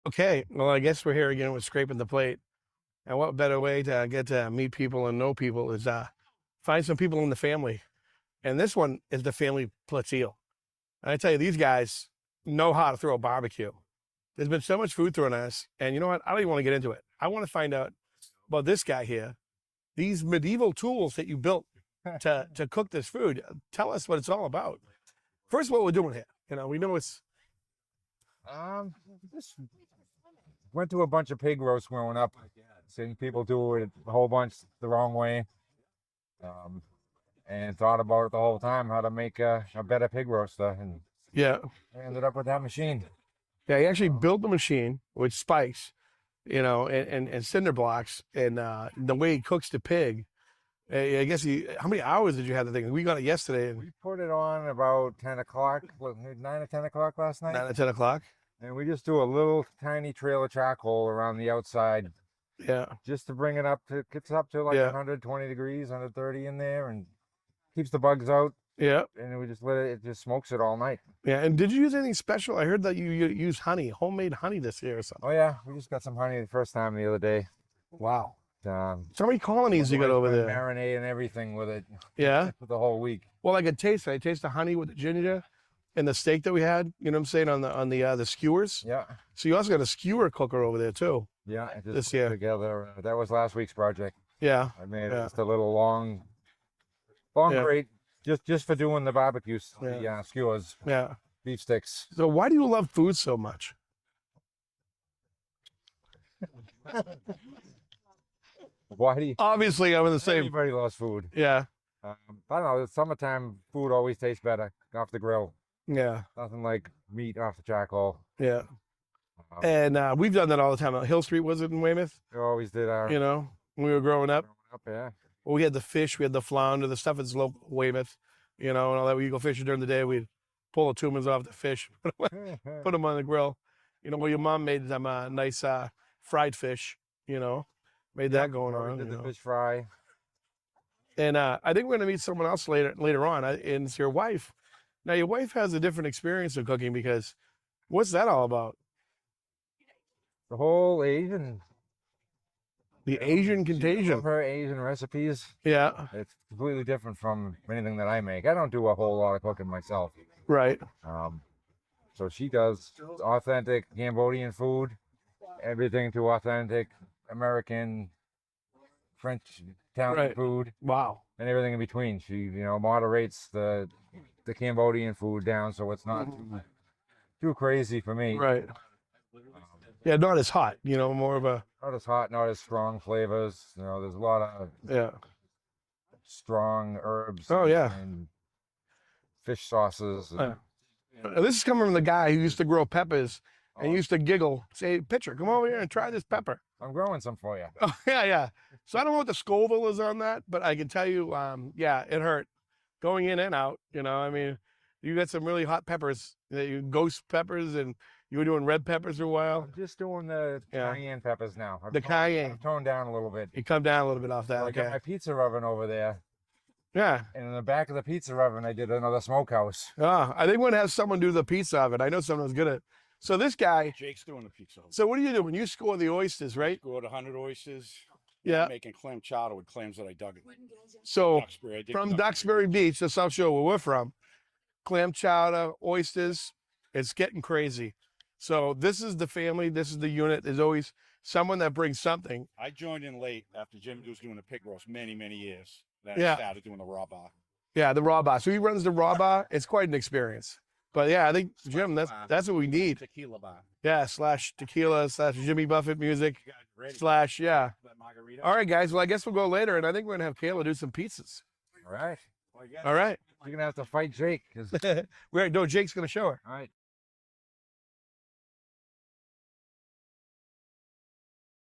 Okay, well, I guess we're here again with scraping the plate. And what better way to get to meet people and know people is find some people in the family. And this one is the family Plateel. And I tell you, these guys know how to throw a barbecue. There's been so much food thrown at us, and you know what? I don't even want to get into it. I want to find out about this guy here, these medieval tools that you built to cook this food. Tell us what it's all about. First, what we're doing here. We know it's Just went to a bunch of pig roasts growing up, seeing people do it a whole bunch the wrong way, and thought about it the whole time how to make a better pig roaster, and yeah, I ended up with that machine. yeah. He actually built the machine with spikes, and cinder blocks, and the way he cooks the pig. I guess how many hours did you have the thing? We got it yesterday, We put it on about 10 o'clock, 9 or 10 o'clock last night, 9 or 10 o'clock. and we just do a little tiny trail of charcoal around the outside Yeah, just to bring it up to, gets up to like Yeah. 120 degrees, 130 in there, and keeps the bugs out. yeah, And we just let it just smokes it all night. yeah. And did you use anything special? I heard that you use honey, homemade honey this year or something. Oh yeah, we just got some honey the first time the other day. Wow. Um, So many colonies you got over there. Marinade and everything with it. Yeah. For the whole week. Well, I could taste it. I taste the honey with the ginger and the steak that we had. You know what I'm saying, on the skewers. Yeah. So you also got a skewer cooker over there too. Yeah. It just This put year. together. That was last week's project. Yeah. I made Yeah. just a little long Yeah. grate just for doing the barbecues, Yeah. the skewers, Yeah. beef sticks. So why do you love food so much? Why do you? Obviously, I'm in the same. Everybody loves food. Yeah. I don't know. The summertime food always tastes better off the grill. Yeah. Nothing like meat off the charcoal. Yeah. Um, And we've done that all the time. Hill Street, was it in Weymouth? we always did our When we were growing up. yeah. Well, we had the fish, we had the flounder, the stuff that's local Weymouth, and all that. We go fishing during the day. We'd pull the tumors off the fish, put them on the grill. Well, your mom made them nice fried fish, made that going We on. did the fish fry. And I think we're going to meet someone else later on, and it's your wife. Now, your wife has a different experience of cooking because what's that all about? The whole Asian. The Asian All contagion. of her Asian recipes. Yeah, It's completely different from anything that I make. I don't do a whole lot of cooking myself. right. So she does authentic Cambodian food, everything to authentic American, French, Italian Right. food, Wow. and everything in between. She, moderates the Cambodian food down so it's not too crazy for me. Right. Yeah, not as hot, more of a, Not as hot, not as strong flavors. There's a lot of yeah. strong herbs. Oh, yeah. And fish sauces. And, This is coming from the guy who used to grow peppers and used to giggle, say, "Pitcher, come over here and try this pepper." I'm growing some for you. Oh, yeah, yeah. So I don't know what the Scoville is on that, but I can tell you, yeah, it hurt going in and out. You got some really hot peppers, ghost peppers, and you were doing red peppers for a while. I'm just doing the Yeah. cayenne peppers now. The cayenne. I've toned down a little bit. You come down a little bit off that. I got Okay. my pizza oven over there, Yeah. and in the back of the pizza oven, I did another smokehouse. I think we're gonna have someone do the pizza of it. I know someone's good at. So this guy. Jake's doing the pizza. So what do you do when you score the oysters, right? Scored 100 oysters. Yeah. Making clam chowder with clams that I dug. So Duxbury. I did from Duxbury Beach, the South Shore where we're from, clam chowder, oysters, it's getting crazy. So this is the family, this is the unit. There's always someone that brings something. I joined in late after Jim was doing the pig roast many, many years. Then Yeah. I started doing the raw bar. Yeah, the raw bar. So he runs the raw bar. It's quite an experience. But yeah, I think Jim, that's what we need. Tequila bar. Yeah, / tequila / Jimmy Buffett music You guys ready? / yeah. That margarita. All right, guys. Well, I guess we'll go later, and I think we're gonna have Kayla do some pizzas. All right. Well, you got All right. You're going to have to fight Jake. 'Cause- No, Jake's gonna show her. all right.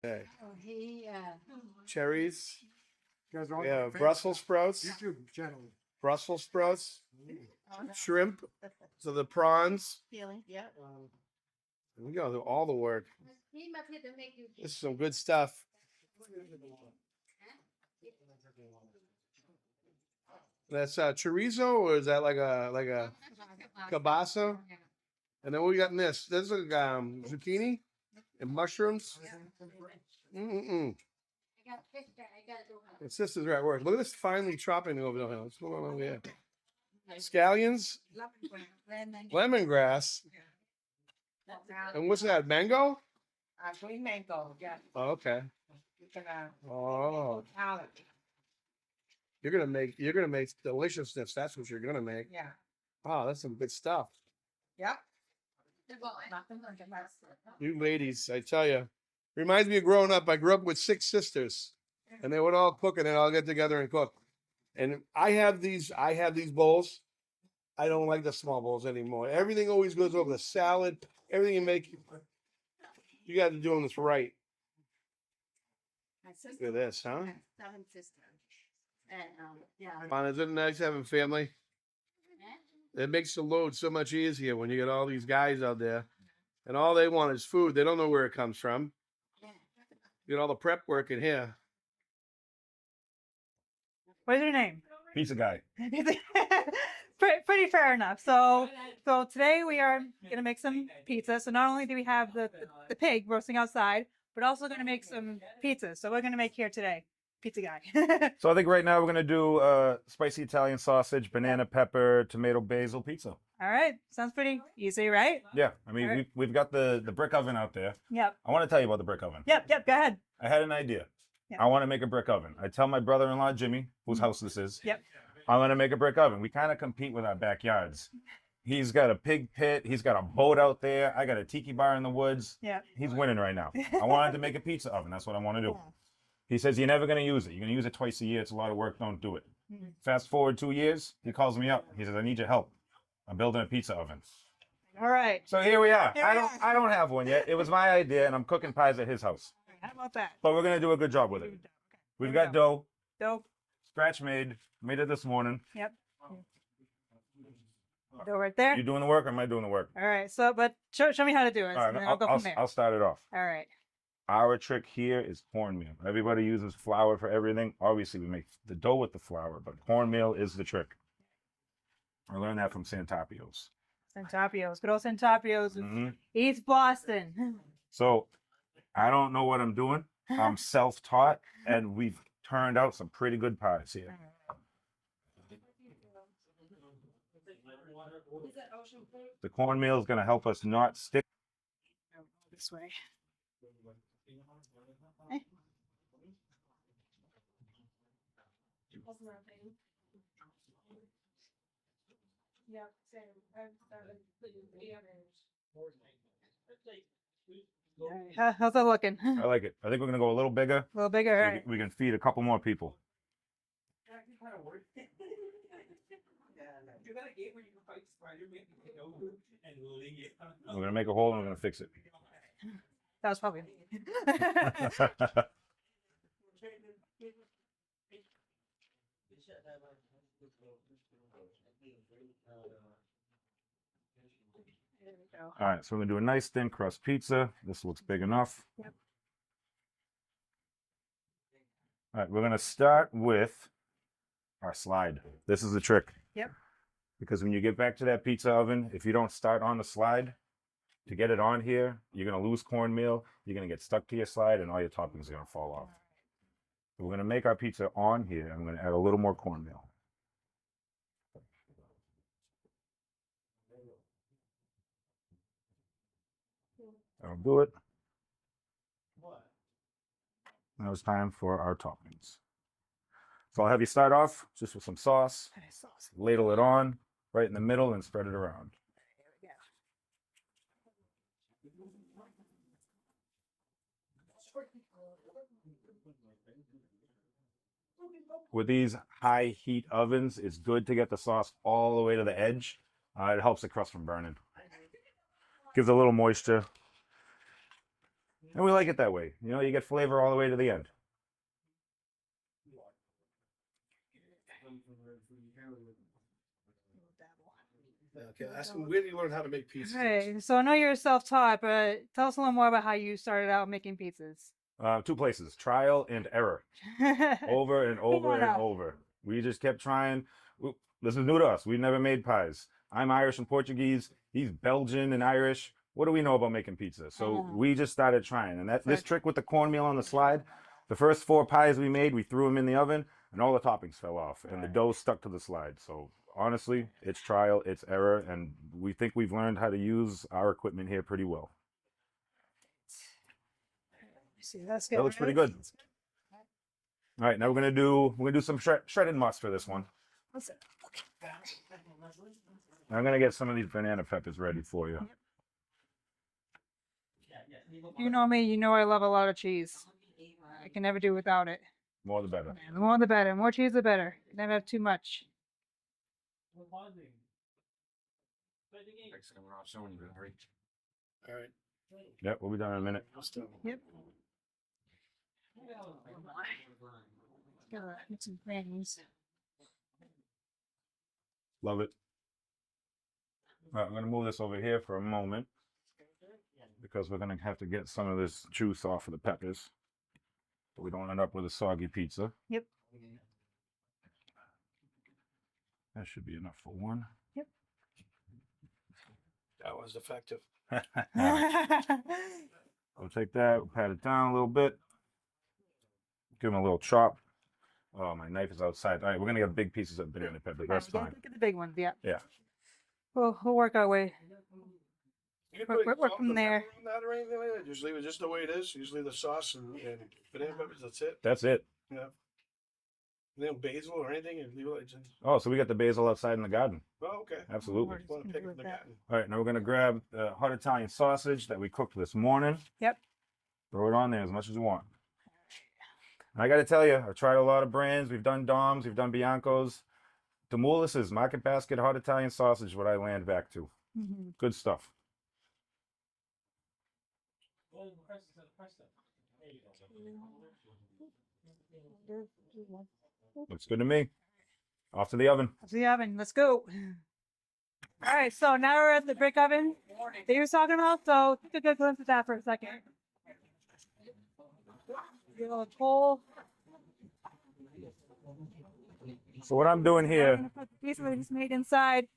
Okay. Oh, he, Cherries. Guys are all Yeah, famous Brussels sprouts. YouTube channel. Brussels sprouts. oh, no. Shrimp. So the prawns. Feeling, yeah. We gotta do all the work. He must hit to make you. This is some good stuff. That's chorizo, or is that like a kielbasa? And then what we got in this? This is zucchini And mushrooms. I got fish there. I gotta go home. And sister's are at work. Look at this finely chopping over there. What's going on over here? Scallions, lemongrass. And what's that? Mango? Green mango, yeah. Oh, okay. You can, Oh, salad. you're gonna make deliciousness. That's what you're gonna make. Yeah. Oh, that's some good stuff. Yep. You ladies, I tell you, reminds me of growing up. I grew up with 6 sisters, and they would all cook, and they'd all get together and cook. And I have these bowls. I don't like the small bowls anymore. Everything always goes over the salad. Everything you make, you got to do this right. My Look sister. at this, huh? I have 7 sisters. And yeah. Fun, isn't it nice having family? It makes the load so much easier when you get all these guys out there, and all they want is food. They don't know where it comes from. You get all the prep work in here. What is your name? Pizza guy. Pretty fair enough. So today we are gonna make some pizza. So not only do we have the pig roasting outside, but also gonna make some pizza. So we're gonna make here today. Pizza guy. So I think right now we're gonna do spicy Italian sausage, banana pepper, tomato basil pizza. All right. Sounds pretty easy, right? Yeah, I mean All right. we've got the brick oven out there. Yep. I want to tell you about the brick oven. Yep. Go ahead. I had an idea. Yeah. I want to make a brick oven. I tell my brother-in-law Jimmy, whose house this is. Yep. I'm gonna make a brick oven. We kind of compete with our backyards. He's got a pig pit. He's got a boat out there. I got a tiki bar in the woods. Yeah. He's winning right now. I wanted to make a pizza oven. That's what I want to do. He says, you're never going to use it. You're going to use it twice a year. It's a lot of work. Don't do it. Mhm. Fast forward 2 years. He calls me up. He says, I need your help. I'm building a pizza oven. All right. So here we are. Here we are. I don't have one yet. It was my idea, and I'm cooking pies at his house. How about that? But we're going to do a good job with it. Okay. We've Here we got dough, Dope. scratch made it this morning. Yep. Dough right there. You doing the work or am I doing the work? All right. So, but show me how to do it. All right, and then I'll go from there. I'll start it off. All right. Our trick here is cornmeal. Everybody uses flour for everything. Obviously, we make the dough with the flour, but cornmeal is the trick. I learned that from Santapios. Santapios. Good old Santapios. Mhm. East Boston. So I don't know what I'm doing. I'm self-taught, and we've turned out some pretty good pies here. The cornmeal is going to help us not stick. This way. How's that looking? I like it. I think we're going to go a little bigger. A little bigger. All right. We can feed a couple more people. We're going to make a hole and we're going to fix it. That was probably. There we go. All right, so we're going to do a nice thin crust pizza. This looks big enough. Yep. All right, we're going to start with our slide. This is the trick. Yep. Because when you get back to that pizza oven, if you don't start on the slide, to get it on here, you're going to lose cornmeal. You're going to get stuck to your slide, and all your toppings are going to fall off. So we're going to make our pizza on here. I'm going to add a little more cornmeal. That'll do it. Now it's time for our toppings. So I'll have you start off just with some sauce, ladle it on right in the middle, and spread it around. With these high heat ovens, it's good to get the sauce all the way to the edge. It helps the crust from burning. Gives a little moisture. And we like it that way. You know, you get flavor all the way to the end. Okay, where do you learn how to make pizza? Hey, so I know you're self-taught, but tell us a little more about how you started out making pizzas. 2 places, trial and error. Over and over and over. We just kept trying. This is new to us. We've never made pies. I'm Irish and Portuguese. He's Belgian and Irish. what do we know about making pizza? So know. we just started trying. And this Right. trick with the cornmeal on the slide, the first 4 pies we made, we threw them in the oven and all the toppings fell off and the dough stuck to the slide. So honestly, it's trial, it's error, and we think we've learned how to use our equipment here pretty well. See, that's good. That looks pretty good. All right, now we're gonna do some shredded mustard for this one. I'm gonna get some of these banana peppers ready for you. You know me, you know I love a lot of cheese. I can never do without it. More the better. The more the better. More cheese the better. Never have too much. All right. Yep, we'll be done in a minute. Yep. Gotta make some things. Love it. All right, I'm gonna move this over here for a moment because we're gonna have to get some of this juice off of the peppers so we don't end up with a soggy pizza. Yep. That should be enough for one. Yep. That was effective. We'll take that, we'll pat it down a little bit. Give them a little chop. Oh, my knife is outside. All right, we're gonna get big pieces of banana pepper. That's fine. Look at the big ones. Yeah. Yeah. We'll work our way. You We're- we're salt from and there. pepper on that or anything like that? Just leave it just the way it is. Usually the sauce and banana peppers. That's it. That's it. Yeah. No basil or anything, and leave it like just. Oh, so we got the basil outside in the garden. Oh, okay. Absolutely. Just want to pick it in the garden. All right, now we're gonna grab the hot Italian sausage that we cooked this morning. Yep. Throw it on there as much as you want. And I got to tell you, I've tried a lot of brands. We've done Dom's, we've done Bianco's. Demoulas's Market Basket hot Italian sausage is what I land back to. Mm-hmm. Good stuff. Looks good to me. Off to the oven. That's the oven. Let's go. All right, so now we're at the brick oven that you were talking about. So take a good glimpse at that for a second. Get a little coal. So what I'm doing I'm here, gonna put the piece that we just made inside.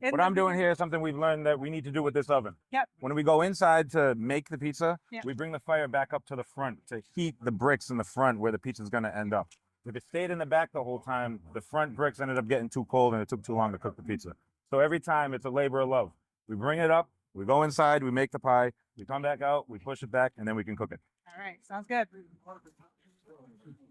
what I'm doing here is something we've learned that we need to do with this oven. Yep. When we go inside to make the pizza, Yep. we bring the fire back up to the front to heat the bricks in the front where the pizza's going to end up. If it stayed in the back the whole time, the front bricks ended up getting too cold and it took too long to cook the pizza. So every time it's a labor of love. We bring it up, we go inside, we make the pie, we come back out, we push it back, and then we can cook it. All right, sounds good.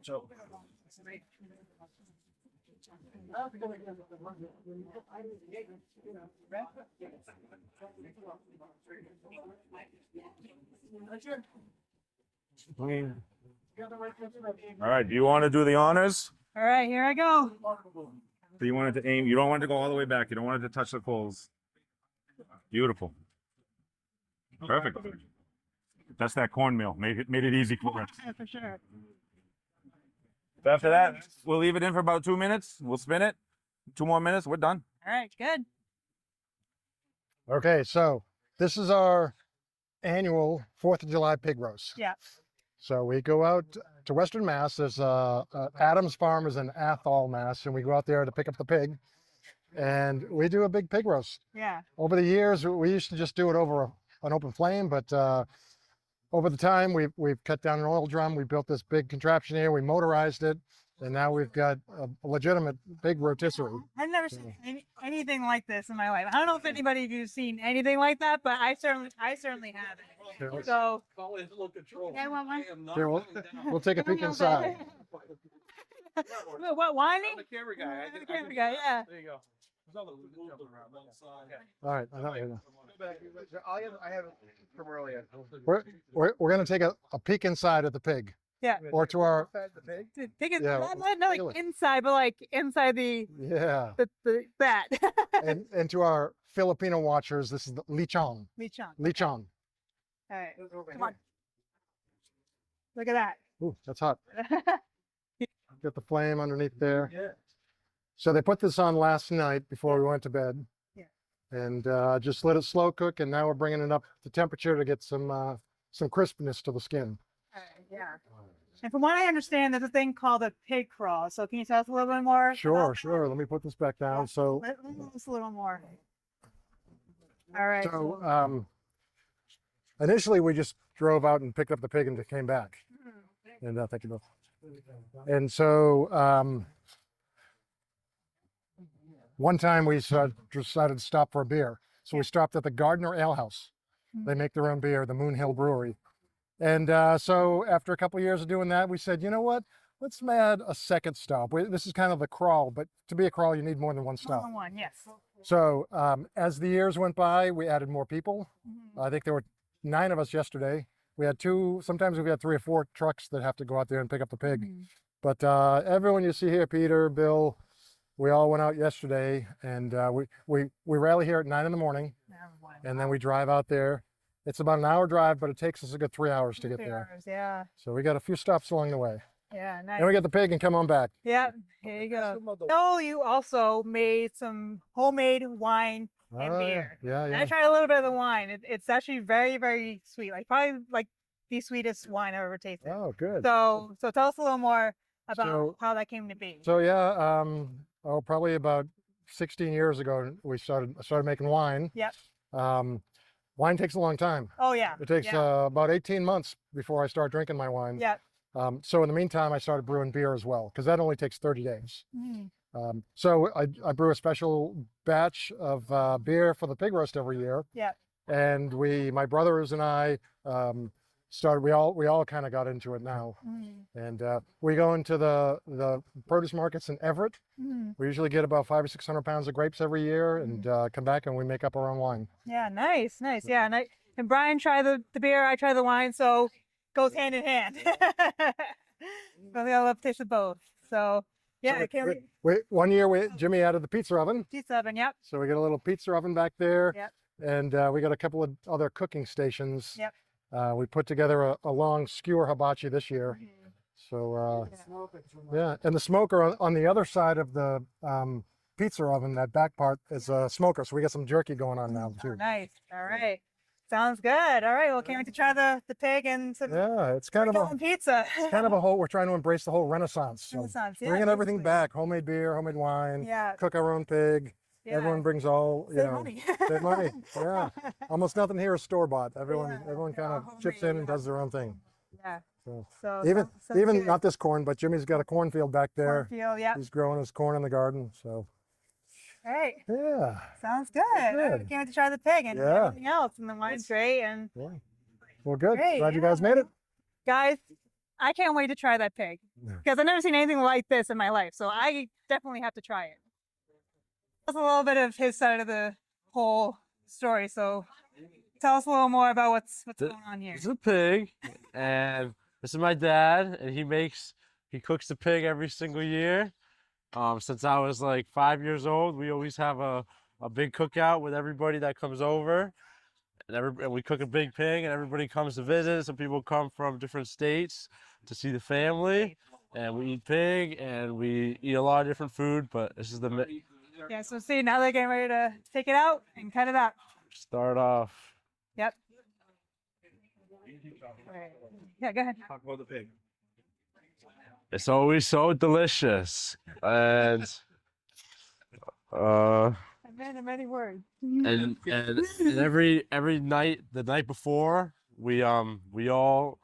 So All right, do you want to do the honors? All right, here I go. So you want it to aim, you don't want it to go all the way back, you don't want it to touch the coals. Beautiful. Perfect. That's that cornmeal. Made it easy for us. Yeah, for sure. So after that, we'll leave it in for about 2 minutes. We'll spin it. 2 more minutes. We're done. All right, good. Okay, so this is our annual 4th of July pig roast. Yeah. So we go out to Western Mass. There's Adams Farm is in Athol, Mass, and we go out there to pick up the pig, and we do a big pig roast. Yeah. Over the years, we used to just do it over an open flame, but over the time, we've cut down an oil drum. We built this big contraption here. We motorized it, and now we've got a legitimate big rotisserie. I've never seen anything like this in my life. I don't know if anybody of you've seen anything like that, but I certainly haven't. Here, So, I want one. here, we'll take a peek inside. what, whining? the camera guy. The camera guy, yeah. There you go. All right, I know. I have it from earlier. We're going to take a peek inside at the pig, Yeah. or to our Take it, Yeah, not like feel it. inside, but like inside the that. and to our Filipino watchers. This is the lechon. Lechon. Lechon. All right, come on. Look at that. Ooh, that's hot. Get the flame underneath there. Yeah. So they put this on last night before we went to bed. Yeah. And just let it slow cook, and now we're bringing it up to temperature to get some crispness to the skin. All right, yeah. And from what I understand, there's a thing called a pig crawl. So can you tell us a little bit more? Sure, sure. Let me put this back down. So, Let us a little more. All right. so initially we just drove out and picked up the pig and came back. And thank you both. And so one time we decided to stop for a beer. So we stopped at the Gardner Ale House. They make their own beer, the Moon Hill Brewery. And so after a couple of years of doing that, we said, you know what? Let's add a second stop. This is kind of the crawl, but to be a crawl, you need more than one stop. More than one, yes. So as the years went by, we added more people. I think there were 9 of us yesterday. We had 2, sometimes we had 3 or 4 trucks that have to go out there and pick up the pig. But everyone you see here, Peter, Bill, we all went out yesterday, and we rally here at 9 in the morning, and then we drive out there. It's about an hour drive, but it takes us a good 3 hours to get 3 there. hours, yeah. So we got a few stops along the way. Yeah, nice. And we get the pig and come on back. Yeah, here you go. No, you also made some homemade wine and beer. Yeah, And yeah. I tried a little bit of the wine. It's actually very, very sweet. Like probably like the sweetest wine I've ever tasted. Oh, good. So tell us a little more about So- how that came to be. So yeah, probably about 16 years ago, I started making wine. Yep. Wine takes a long time. Oh yeah. It takes yeah. about 18 months before I start drinking my wine. Yeah. So in the meantime, I started brewing beer as well, because that only takes 30 days. Mhm. So I brew a special batch of beer for the pig roast every year. Yeah. And my brothers and I started. We all kind of got into it now. Mhm. And we go into the produce markets in Everett. Mhm. We usually get about 500 or 600 pounds of grapes every year, and come back and we make up our own wine. Yeah, nice. Yeah, and Brian tried the beer, I try the wine, so goes hand in hand. But we all love to taste of both. So yeah, One year Jimmy added the pizza oven, pizza oven. Yep. so we got a little pizza oven back there. Yep. And we got a couple of other cooking stations. Yep. We put together a long skewer hibachi this year. So yeah, and the smoker on the other side of the pizza oven, that back part is a smoker. So we got some jerky going on now too. Nice. All right. Sounds good. All right. Well, can't wait to try the pig and some Yeah, it's kind of pizza. we're trying to embrace the whole renaissance. So Renaissance, yeah, bringing everything basically. back, homemade beer, homemade wine, Yeah. cook our own pig. Yeah. Everyone brings all, Save know, money. save money. Yeah. Almost nothing here is store bought. Everyone Yeah, kind of all chips homemade, in and yeah. does their own thing. Yeah. So So even sounds good. not this corn, but Jimmy's got a cornfield back there. Cornfield, yeah. He's growing his corn in the garden. So All right. yeah. Sounds good. All right, Good. can't wait to try the pig and Yeah. everything else. And the wine's great. And Yeah. Well, good. Great, Glad you yeah. guys made it. guys, I can't wait to try that pig Yeah. because I've never seen anything like this in my life. So I definitely have to try it. That's a little bit of his side of the whole story. So tell us a little more about what's going on here. It's a pig, and this is my dad, and he cooks the pig every single year. Since I was like 5 years old, we always have a big cookout with everybody that comes over, and we cook a big pig, and everybody comes to visit. Some people come from different states to see the family, and we eat pig, and we eat a lot of different food. But this is Yeah, so see, now they're getting ready to take it out and cut it up. start off. Yep. All right. Yeah, go ahead. Talk about the pig. It's always so delicious, and I made many words. and every night, the night before, we all,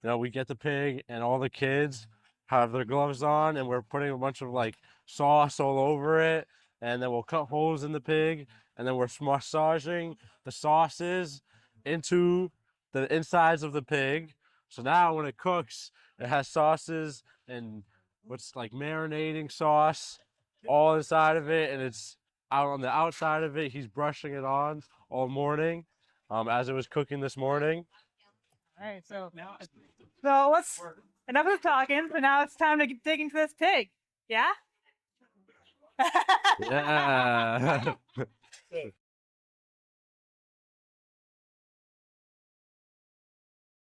we get the pig, and all the kids have their gloves on, and we're putting a bunch of like sauce all over it, and then we'll cut holes in the pig, and then we're massaging the sauces into the insides of the pig. So now when it cooks, it has sauces and what's like marinating sauce all inside of it, and it's out on the outside of it. He's brushing it on all morning, as it was cooking this morning. All right, so let's enough of talking. So now it's time to dig into this pig. Yeah. Yeah.